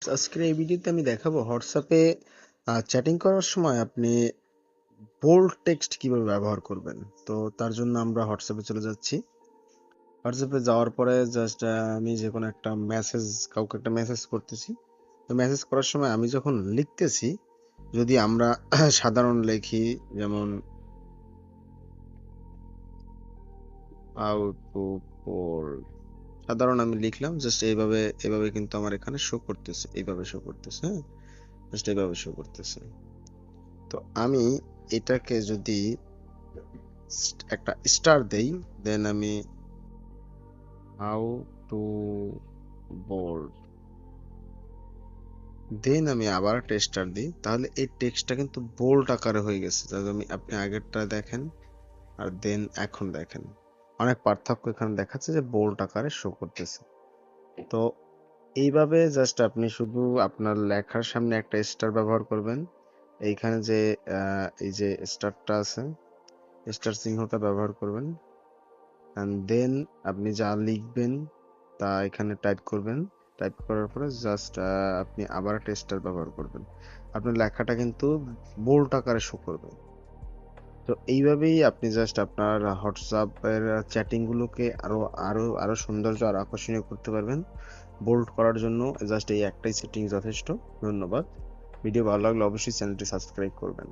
আজকের এই ভিডিওতে আমি দেখাবো হোয়াটসঅ্যাপে চ্যাটিং করার সময় আপনি বোল্ড টেক্সট কিভাবে ব্যবহার করবেন। তো তার জন্য আমরা হোয়াটসঅ্যাপে চলে যাচ্ছি। হোয়াটসঅ্যাপে যাওয়ার পরে জাস্ট আমি যে কোনো একটা মেসেজ, কাউকে একটা মেসেজ করতেছি। তো মেসেজ করার সময় আমি যখন লিখতেছি, যদি আমরা সাধারণ লিখি, যেমন হাউ টু বোল্ড, সাধারণ আমি লিখলাম, জাস্ট এইভাবে এভাবে কিন্তু আমার এখানে শো করতেছে, এইভাবে শো করতেছে। হ্যাঁ, জাস্ট এইভাবে শো করতেছে। তো আমি এটাকে যদি একটা স্টার দেই, দেন আমি হাউ টু বোল্ড, দেন আমি আবার একটা স্টার দিই, তাহলে এই টেক্সটটা কিন্তু বোল্ড আকারে হয়ে গেছে। তাহলে আপনি আগেরটা দেখেন আর দেন এখন দেখেন, অনেক পার্থক্য এখানে দেখাচ্ছে যে বোল্ড আকারে শো করতেছে। তো এইভাবে জাস্ট আপনি শুধু আপনার লেখার সামনে একটা স্টার ব্যবহার করবেন। এইখানে যে এই যে স্টারটা আছে, স্টার চিহ্নটা ব্যবহার করবেন, অ্যান্ড দেন আপনি যা লিখবেন তা এখানে টাইপ করবেন। টাইপ করার পরে জাস্ট আপনি আবার একটা স্টার ব্যবহার করবেন। আপনার লেখাটা কিন্তু বোল্ড আকারে শো করবে। তো এইভাবেই আপনি জাস্ট আপনার হোয়াটসঅ্যাপের চ্যাটিং গুলোকে আরো আরো আরো সৌন্দর্য আর আকর্ষণীয় করতে পারবেন। বোল্ড করার জন্য জাস্ট এই একটাই সেটিং যথেষ্ট। ধন্যবাদ। ভিডিও ভালো লাগলে অবশ্যই চ্যানেলটি সাবস্ক্রাইব করবেন।